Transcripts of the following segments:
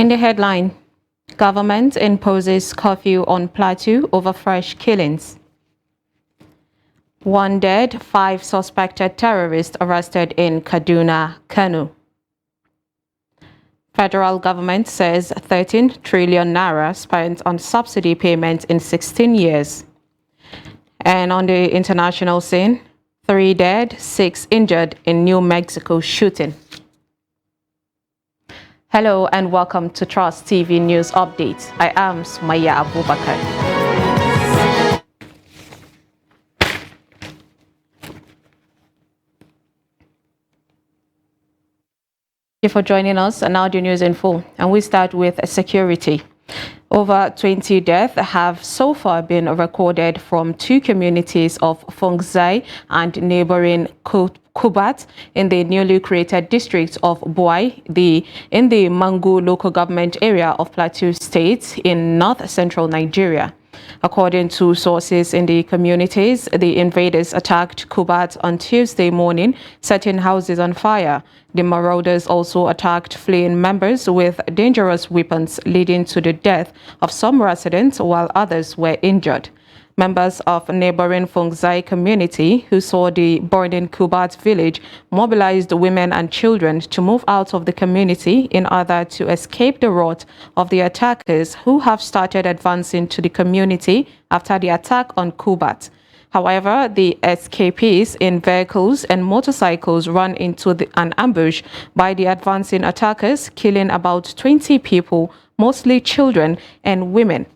In the headline, government imposes curfew on Plateau over fresh killings. 1 dead, 5 suspected terrorists arrested in Kaduna, Kano. Federal government says 13 trillion naira spent on subsidy payments in 16 years. And on the international scene, 3 dead, 6 injured in New Mexico shooting. Hello and welcome to Trust TV News Update. I am Sumaya Abubakar. Thank you for joining us on Audio News in Full. And we start with security. Over 20 deaths have so far been recorded from 2 communities of Fongzai and neighboring Kubat in the newly created district of Buai in the Mangu local government area of Plateau State in north-central Nigeria. According to sources in the communities, the invaders attacked Kubat on Tuesday morning, setting houses on fire. The marauders also attacked fleeing members with dangerous weapons, leading to the death of some residents while others were injured. Members of neighboring Fongzai community who saw the burning Kubat village mobilized women and children to move out of the community in order to escape the wrath of the attackers who have started advancing to the community after the attack on Kubat. However, the escapees in vehicles and motorcycles ran into an ambush by the advancing attackers, killing about 20 people, mostly children and women.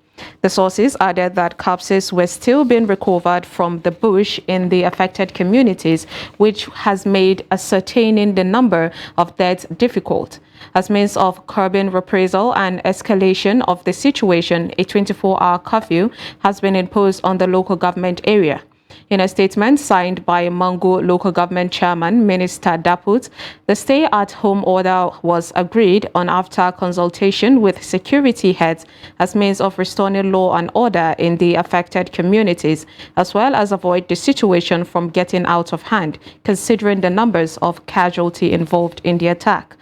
The sources added that corpses were still being recovered from the bush in the affected communities, which has made ascertaining the number of deaths difficult. As means of curbing reprisal and escalation of the situation, a 24-hour curfew has been imposed on the local government area. In a statement signed by Mangu local government chairman, Minister Daput, the stay-at-home order was agreed on after consultation with security heads as means of restoring law and order in the affected communities, as well as avoid the situation from getting out of hand, considering the numbers of casualties involved in the attack.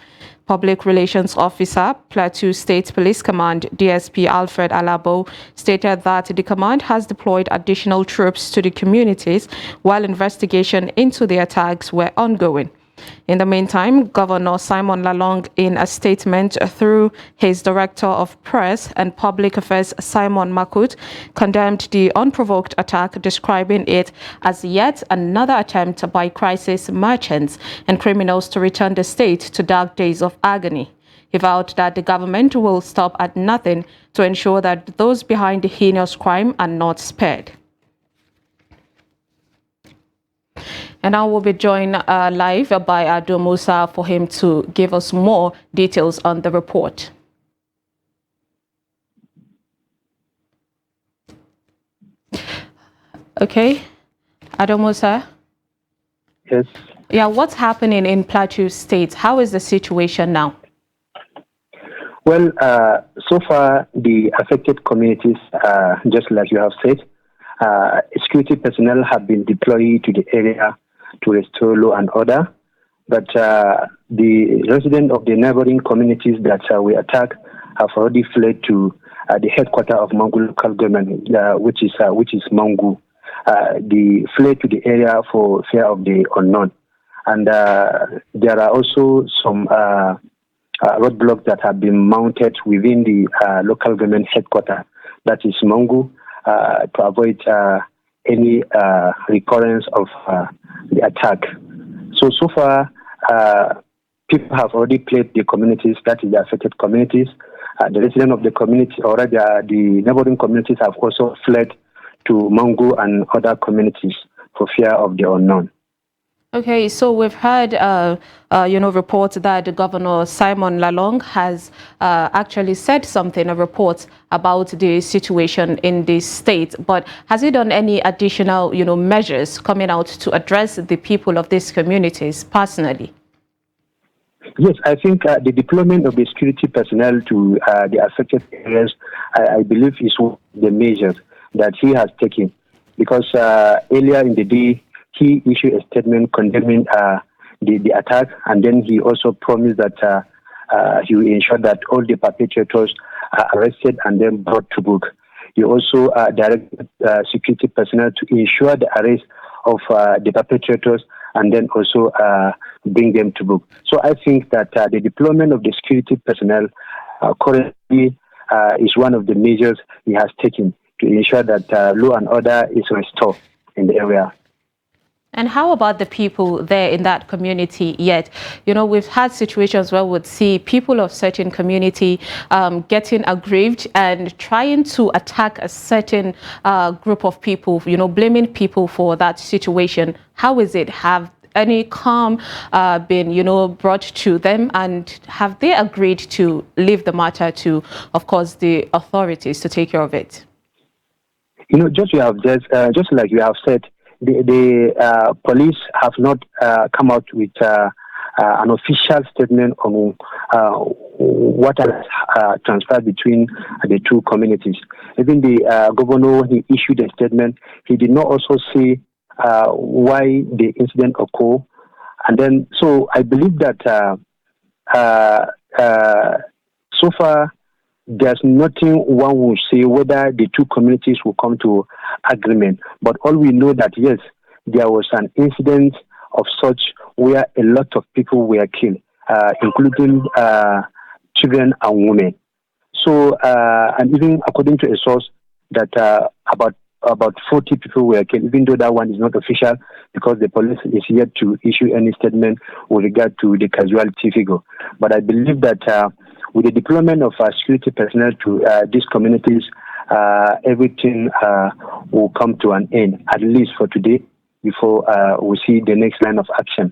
Public Relations Officer, Plateau State Police Command, DSP Alfred Alabo, stated that the command has deployed additional troops to the communities while investigation into the attacks were ongoing. In the meantime, Governor Simon Lalong, in a statement through his Director of Press and Public Affairs, Simon Makut, condemned the unprovoked attack, describing it as yet another attempt by crisis merchants and criminals to return the state to dark days of agony. He vowed that the government will stop at nothing to ensure that those behind the heinous crime are not spared. And I will be joined live by Ado Musa for him to give us more details on the report. Okay, Ado Musa? Yes. Yeah, what's happening in Plateau State? How is the situation now? Well, so far the affected communities, just like you have said, security personnel have been deployed to the area to restore law and order, but the residents of the neighboring communities that we attack have already fled to the headquarters of Mangu local government, which is Mangu. They fled to the area for fear of the unknown, and there are also some roadblocks that have been mounted within the local government headquarters, that is Mangu, to avoid any recurrence of the attack. So far, people have already fled the communities, that is the affected communities. The residents of the community, or the neighboring communities, have also fled to Mangu and other communities for fear of the unknown. Okay, so we've heard, reports that Governor Simon Lalong has actually said something, a report about the situation in the state. But has he done any additional, measures coming out to address the people of these communities personally? Yes, I think the deployment of the security personnel to the affected areas, I believe, is one of the measures that he has taken. Because earlier in the day, he issued a statement condemning the attack, and then he also promised that he will ensure that all the perpetrators are arrested and then brought to book. He also directed security personnel to ensure the arrest of the perpetrators and then also bring them to book. So I think that the deployment of the security personnel currently is one of the measures he has taken to ensure that law and order is restored in the area. And how about the people there in that community yet? You know, we've had situations where we'd see people of certain community getting aggrieved and trying to attack a certain group of people, you know, blaming people for that situation. How is it? Have any calm been, you know, brought to them, and have they agreed to leave the matter to, of course, the authorities to take care of it? You know, just like you have said, the police have not come out with an official statement on what has transpired between the two communities. Even the governor, he issued a statement. He did not also say why the incident occurred. And then, so I believe that so far, there's nothing one will say whether the two communities will come to agreement. But all we know that, yes, there was an incident of such where a lot of people were killed, including children and women. So, and even according to a source, that about 40 people were killed, even though that one is not official because the police is yet to issue any statement with regard to the casualty figure. But I believe that with the deployment of security personnel to these communities, everything will come to an end, at least for today, before we see the next line of action.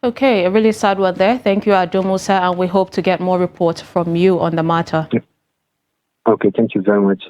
Okay, a really sad one there. Thank you, Ado Musa, and we hope to get more reports from you on the matter. Okay, thank you very much.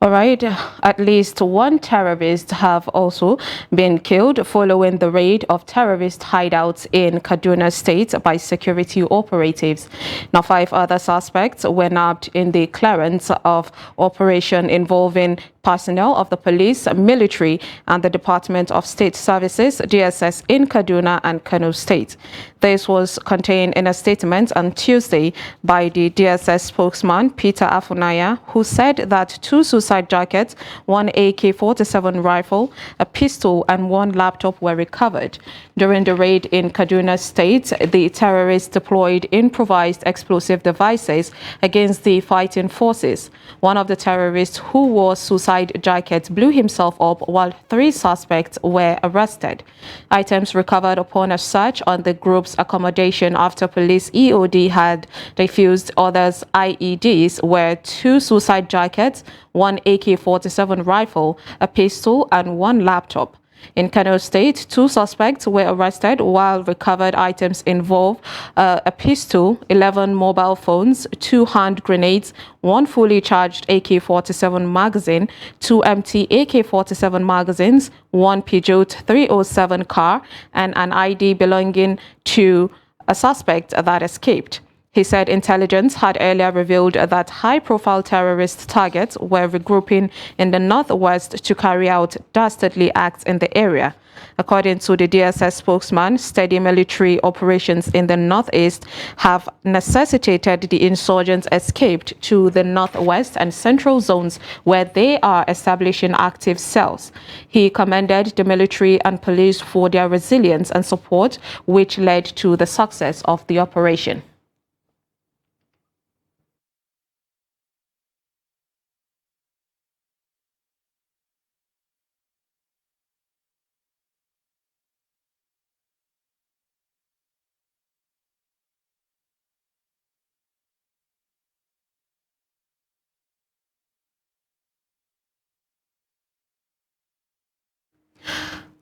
All right, at least one terrorist have also been killed following the raid of terrorist hideouts in Kaduna State by security operatives. Now, 5 other suspects were nabbed in the clearance of operation involving personnel of the police, military, and the Department of State Services, DSS, in Kaduna and Kano State. This was contained in a statement on Tuesday by the DSS spokesman, Peter Afunaya, who said that 2 suicide jackets, 1 AK-47 rifle, a pistol, and 1 laptop were recovered. During the raid in Kaduna State, the terrorists deployed improvised explosive devices against the fighting forces. One of the terrorists who wore suicide jackets blew himself up while 3 suspects were arrested. Items recovered upon a search on the group's accommodation after police EOD had defused others' IEDs were 2 suicide jackets, 1 AK-47 rifle, a pistol, and 1 laptop. In Kano State, 2 suspects were arrested while recovered items involve a pistol, 11 mobile phones, 2 hand grenades, 1 fully charged AK-47 magazine, 2 empty AK-47 magazines, 1 Peugeot 307 car, and an ID belonging to a suspect that escaped. He said intelligence had earlier revealed that high-profile terrorist targets were regrouping in the northwest to carry out dastardly acts in the area. According to the DSS spokesman, steady military operations in the northeast have necessitated the insurgents escaped to the northwest and central zones where they are establishing active cells. He commended the military and police for their resilience and support, which led to the success of the operation.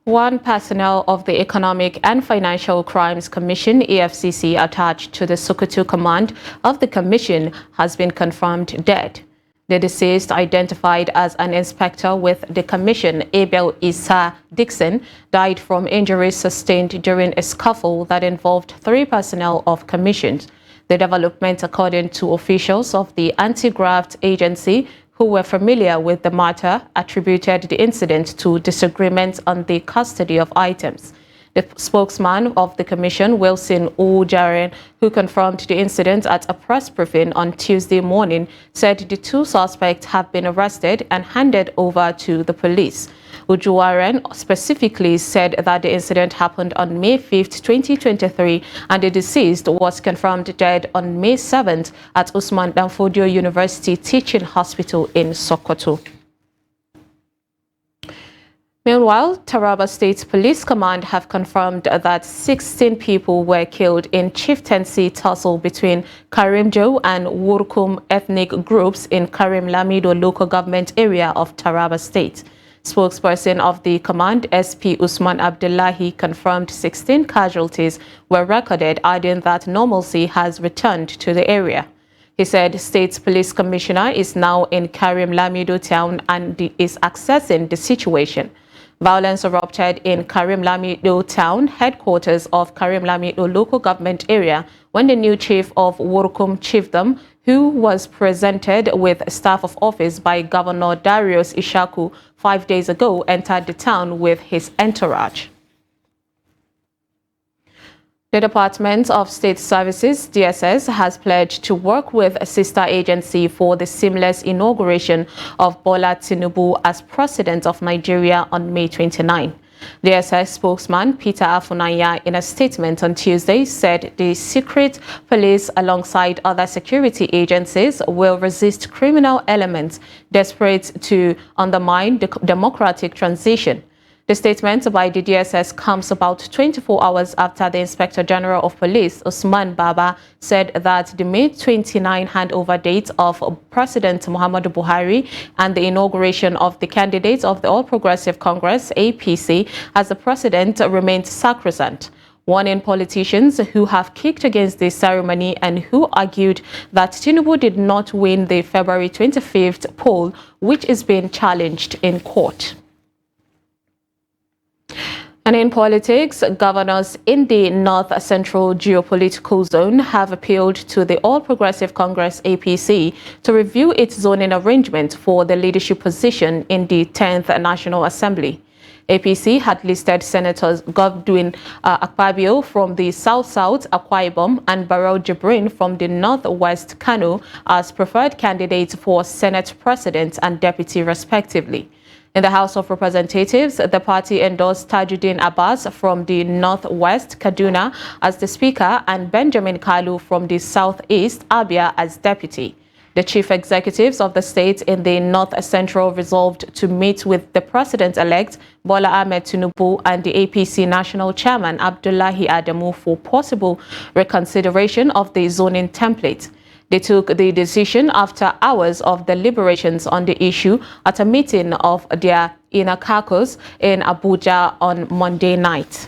One personnel of the Economic and Financial Crimes Commission, EFCC, attached to the Sokoto command of the commission has been confirmed dead. The deceased, identified as an inspector with the commission, Abel Issa Dixon, died from injuries sustained during a scuffle that involved 3 personnel of commissions. The development, according to officials of the anti-graft agency, who were familiar with the matter, attributed the incident to disagreements on the custody of items. The spokesman of the commission, Wilson Ujaren, who confirmed the incident at a press briefing on Tuesday morning, said the two suspects have been arrested and handed over to the police. Ujaren specifically said that the incident happened on May 5th, 2023, and the deceased was confirmed dead on May 7th at Usman Danfodio University Teaching Hospital in Sokoto. Meanwhile, Taraba State Police Command have confirmed that 16 people were killed in chieftaincy tussle between Karimjo and Wurkum ethnic groups in Karim Lamido local government area of Taraba State. Spokesperson of the command, SP Usman Abdullahi, confirmed 16 casualties were recorded, adding that normalcy has returned to the area. He said State Police Commissioner is now in Karim Lamido town and is assessing the situation. Violence erupted in Karim Lamido town, headquarters of Karim Lamido local government area, when the new chief of Wurkum chiefdom, who was presented with staff of office by Governor Darius Ishaku 5 days ago, entered the town with his entourage. The Department of State Services, DSS, has pledged to work with a sister agency for the seamless inauguration of Bola Tinubu as President of Nigeria on May 29. DSS spokesman Peter Afunanya, in a statement on Tuesday, said the secret police, alongside other security agencies, will resist criminal elements desperate to undermine the democratic transition. The statement by the DSS comes about 24 hours after the Inspector General of Police, Usman Baba, said that the May 29 handover date of President Muhammadu Buhari and the inauguration of the candidates of the All Progressive Congress, APC, as the president remained sacrosanct, warning politicians who have kicked against this ceremony and who argued that Tinubu did not win the February 25th poll, which is being challenged in court. And in politics, governors in the North Central Geopolitical Zone have appealed to the All Progressive Congress APC to review its zoning arrangement for the leadership position in the 10th National Assembly. APC had listed Senators Godwin Akpabio from the South-South Akwa Ibom and Barrow Jibrin from the Northwest Kano as preferred candidates for Senate President and Deputy respectively. In the House of Representatives, the party endorsed Tajuddin Abbas from the Northwest Kaduna as the Speaker and Benjamin Kalu from the Southeast Abia as Deputy. The chief executives of the state in the North Central resolved to meet with the President-elect Bola Ahmed Tinubu and the APC National Chairman Abdullahi Adamu for possible reconsideration of the zoning template. They took the decision after hours of deliberations on the issue at a meeting of their inner caucus in Abuja on Monday night.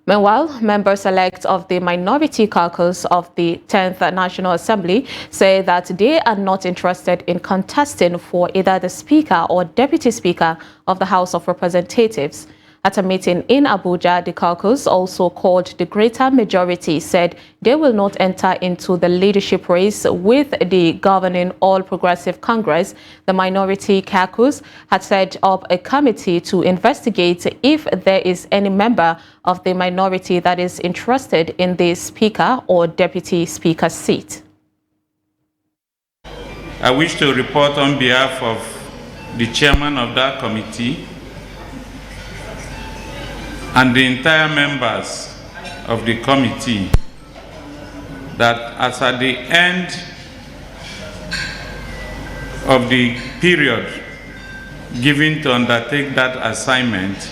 Meanwhile, members-elect of the minority caucus of the 10th National Assembly say that they are not interested in contesting for either the Speaker or Deputy Speaker of the House of Representatives. At a meeting in Abuja, the caucus, also called the Greater Majority, said they will not enter into the leadership race with the governing All Progressive Congress. The minority caucus had set up a committee to investigate if there is any member of the minority that is interested in the Speaker or Deputy Speaker seat. I wish to report on behalf of the chairman of that committee and the entire members of the committee that as at the end of the period given to undertake that assignment,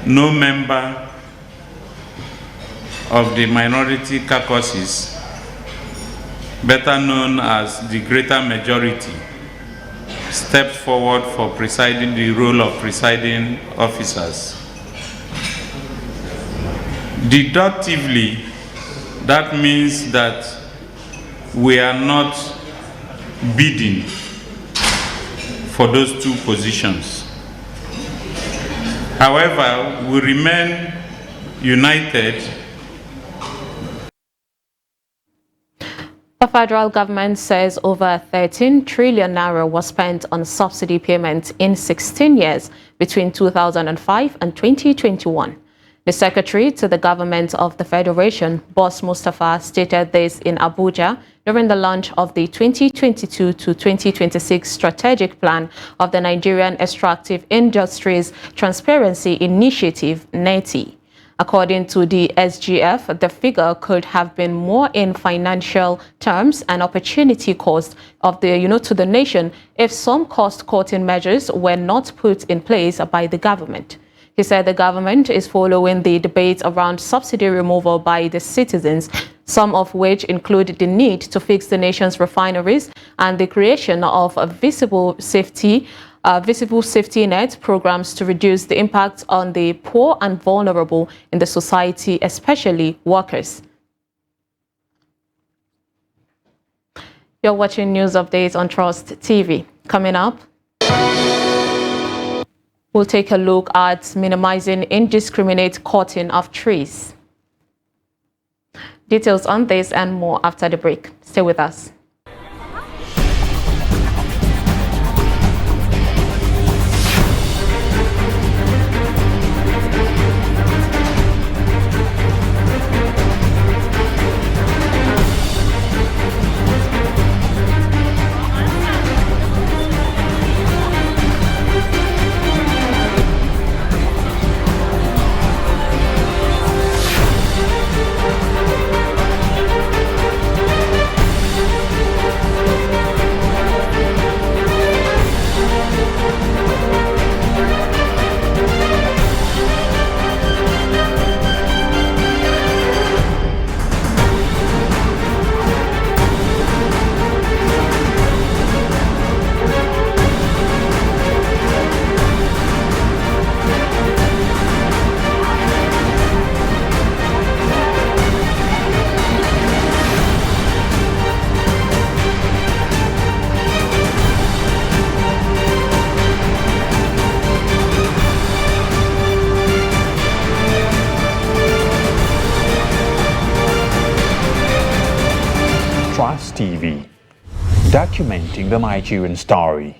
no member of the minority caucuses, better known as the Greater Majority, stepped forward for presiding the role of presiding officers. Deductively, that means that we are not bidding for those two positions. However, we remain united. The federal government says over 13 trillion naira was spent on subsidy payments in 16 years between 2005 and 2021. The secretary to the government of the Federation, Boss Mustafa, stated this in Abuja during the launch of the 2022 to 2026 strategic plan of the Nigerian Extractive Industries Transparency Initiative, NETI. According to the SGF, the figure could have been more in financial terms and opportunity cost of to the nation if some cost-cutting measures were not put in place by the government. He said the government is following the debate around subsidy removal by the citizens, some of which include the need to fix the nation's refineries and the creation of a visible safety net programs to reduce the impact on the poor and vulnerable in the society, especially workers. You're watching news updates on Trust TV. Coming up, we'll take a look at minimizing indiscriminate cutting of trees. Details on this and more after the break. Stay with us. Trust TV, documenting the Nigerian story.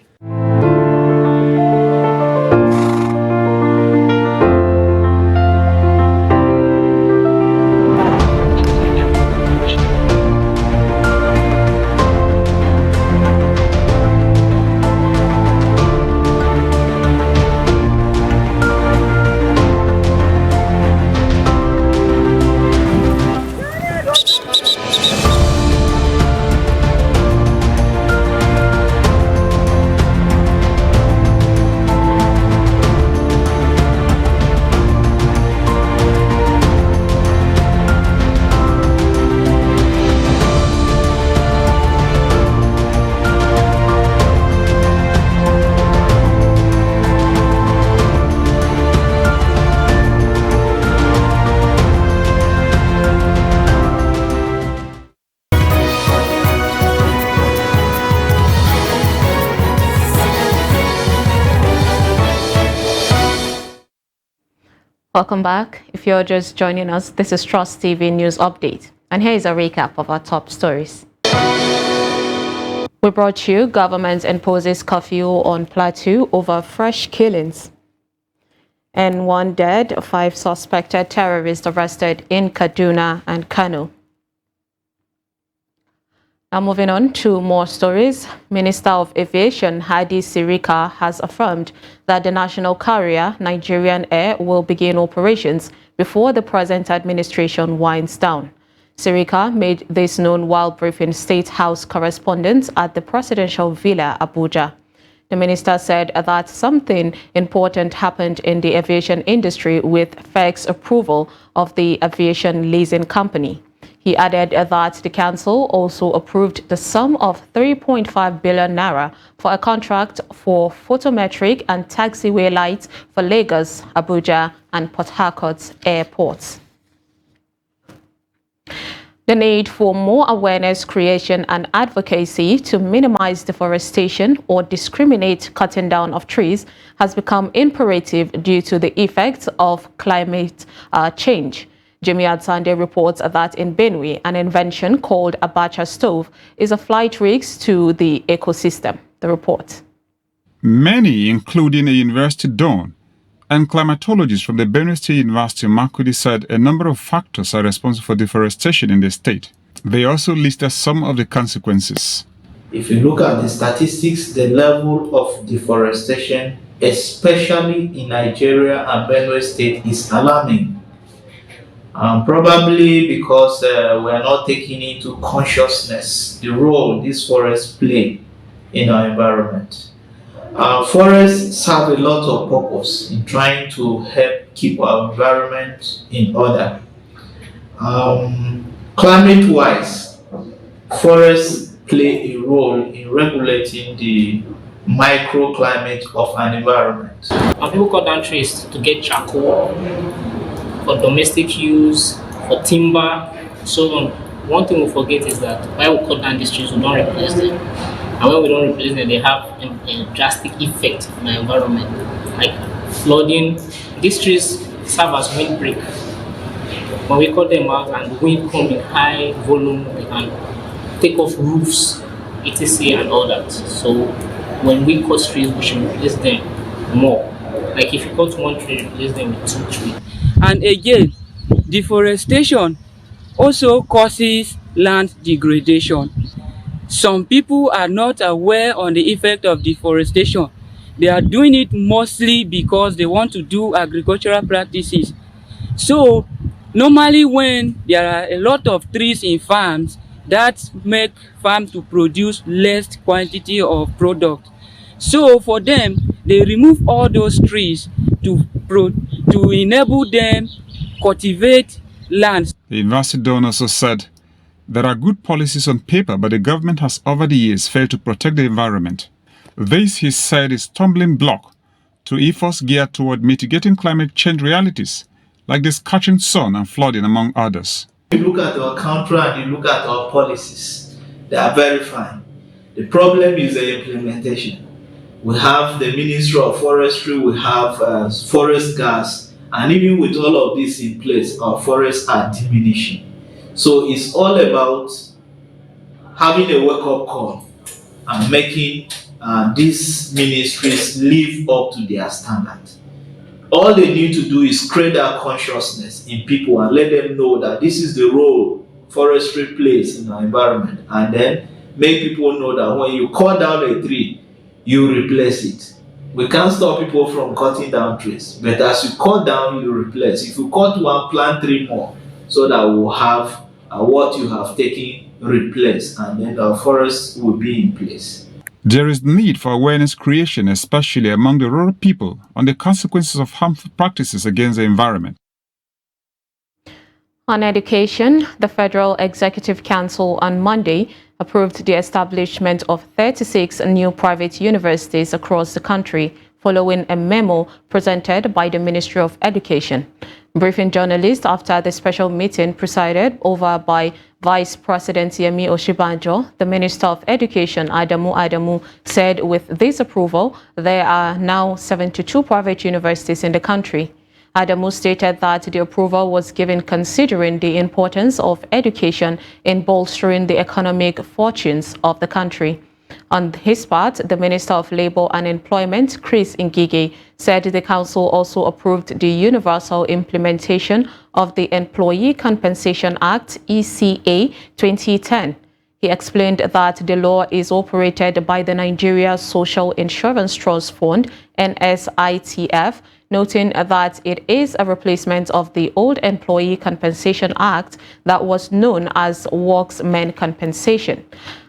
Welcome back. If you're just joining us, this is Trust TV News Update. And here is a recap of our top stories. We brought you government imposes curfew on Plateau over fresh killings. And 1 dead, 5 suspected terrorists arrested in Kaduna and Kano. Now moving on to more stories, Minister of Aviation Hadi Sirika has affirmed that the national carrier, Nigerian Air, will begin operations before the present administration winds down. Sirika made this known while briefing State House correspondents at the Presidential Villa, Abuja. The minister said that something important happened in the aviation industry with FEC's approval of the aviation leasing company. He added that the council also approved the sum of 3.5 billion naira for a contract for photometric and taxiway lights for Lagos, Abuja, and Port Harcourt airports. The need for more awareness creation and advocacy to minimize deforestation or discriminate cutting down of trees has become imperative due to the effects of climate change. Jimmy Adsande reports that in Benue, an invention called Abacha stove is a flight risk to the ecosystem. The report. Many, including a university don and climatologists from the Benue State University, Makurdi, said a number of factors are responsible for deforestation in the state. They also listed some of the consequences. If you look at the statistics, the level of deforestation, especially in Nigeria and Benue State, is alarming. Probably because we are not taking into consciousness the role these forests play in our environment. Forests serve a lot of purpose in trying to help keep our environment in order. Climate-wise, forests play a role in regulating the microclimate of an environment. People cut down trees to get charcoal for domestic use, for timber, so on. One thing we forget is that while we cut down these trees, we don't replace them. And when we don't replace them, they have a drastic effect on the environment, like flooding. These trees serve as windbreak. When we cut them out and the wind comes in high volume, they can take off roofs, etc. and all that. So when we cut trees, we should replace them more. Like if you cut one tree, replace them with 2 trees. And again, deforestation also causes land degradation. Some people are not aware on the effect of deforestation. They are doing it mostly because they want to do agricultural practices. So normally when there are a lot of trees in farms, that make farm to produce less quantity of product. So for them, they remove all those trees to enable them cultivate lands. The university don also said there are good policies on paper, but the government has over the years failed to protect the environment. This, he said, is a stumbling block to efforts geared toward mitigating climate change realities, like the scorching sun and flooding, among others. If you look at our country and you look at our policies, they are very fine. The problem is the implementation. We have the Ministry of Forestry, we have forest gas, and even with all of this in place, our forests are diminishing. So it's all about having a wake-up call and making these ministries live up to their standard. All they need to do is create that consciousness in people and let them know that this is the role forestry plays in our environment, and then make people know that when you cut down a tree, you replace it. We can't stop people from cutting down trees, but as you cut down, you replace. If you cut one, plant 3 more, so that we'll have what you have taken replaced, and then our forests will be in place. There is need for awareness creation, especially among the rural people, on the consequences of harmful practices against the environment. On education, the Federal Executive Council on Monday approved the establishment of 36 new private universities across the country, following a memo presented by the Ministry of Education. Briefing journalists after the special meeting presided over by Vice President Yemi Oshibanjo, the Minister of Education, Adamu, said with this approval, there are now 72 private universities in the country. Adamu stated that the approval was given considering the importance of education in bolstering the economic fortunes of the country. On his part, the Minister of Labour and Employment, Chris Ngige, said the council also approved the universal implementation of the Employee Compensation Act, ECA 2010. He explained that the law is operated by the Nigeria Social Insurance Trust Fund, NSITF, noting that it is a replacement of the old Employee Compensation Act that was known as Workmen's Compensation.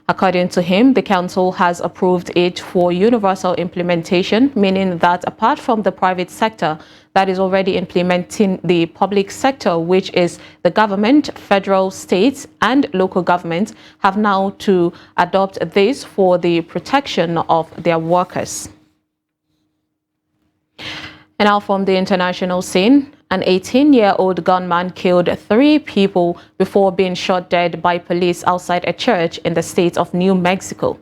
According to him, the council has approved it for universal implementation, meaning that apart from the private sector that is already implementing, the public sector, which is the government, federal, states, and local governments, have now to adopt this for the protection of their workers. And now from the international scene, an 18-year-old gunman killed 3 people before being shot dead by police outside a church in the state of New Mexico.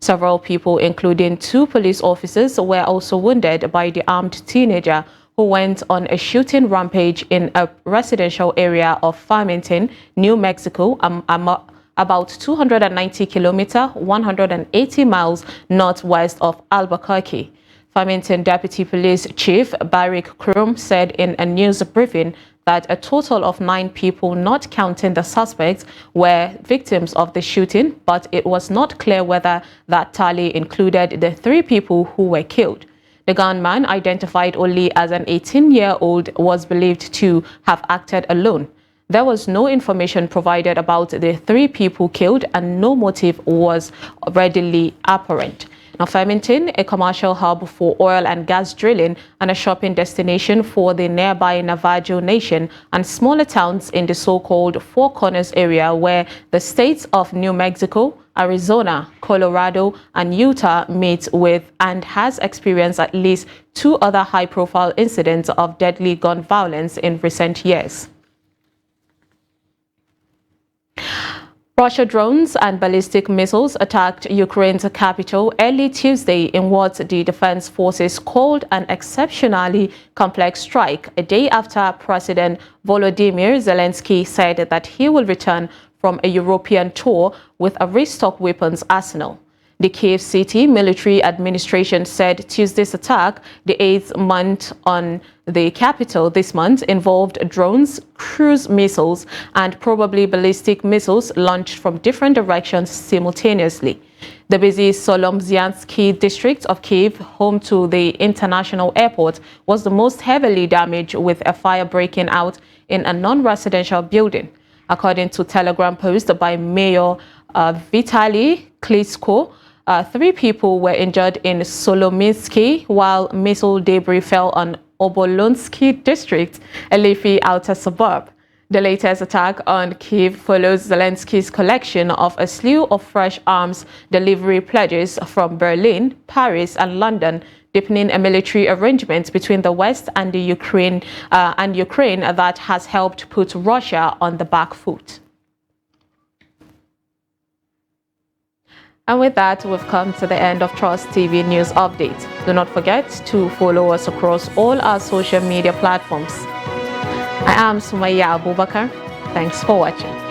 Several people, including 2 police officers, were also wounded by the armed teenager who went on a shooting rampage in a residential area of Farmington, New Mexico, about 290 kilometers, 180 miles northwest of Albuquerque. Farmington Deputy Police Chief Barrick Crum said in a news briefing that a total of 9 people, not counting the suspects, were victims of the shooting, but it was not clear whether that tally included the 3 people who were killed. The gunman, identified only as an 18-year-old, was believed to have acted alone. There was no information provided about the 3 people killed, and no motive was readily apparent. Now, Farmington, a commercial hub for oil and gas drilling and a shopping destination for the nearby Navajo Nation and smaller towns in the so-called Four Corners area, where the states of New Mexico, Arizona, Colorado, and Utah meet with, and has experienced at least 2 other high-profile incidents of deadly gun violence in recent years. Russia drones and ballistic missiles attacked Ukraine's capital early Tuesday in what the defense forces called an exceptionally complex strike, a day after President Volodymyr Zelensky said that he will return from a European tour with a restocked weapons arsenal. The Kyiv City Military Administration said Tuesday's attack, the 8th month on the capital this month, involved drones, cruise missiles, and probably ballistic missiles launched from different directions simultaneously. The busy Solomzyansky district of Kyiv, home to the international airport, was the most heavily damaged, with a fire breaking out in a non-residential building. According to Telegram post by Mayor Vitaly Klitschko, 3 people were injured in Solominsky, while missile debris fell on Obolonsky district, a leafy outer suburb. The latest attack on Kyiv follows Zelensky's collection of a slew of fresh arms delivery pledges from Berlin, Paris, and London, deepening a military arrangement between the West and the Ukraine that has helped put Russia on the back foot. And with that, we've come to the end of Trust TV News Update. Do not forget to follow us across all our social media platforms. I am Sumaya Abubakar. Thanks for watching.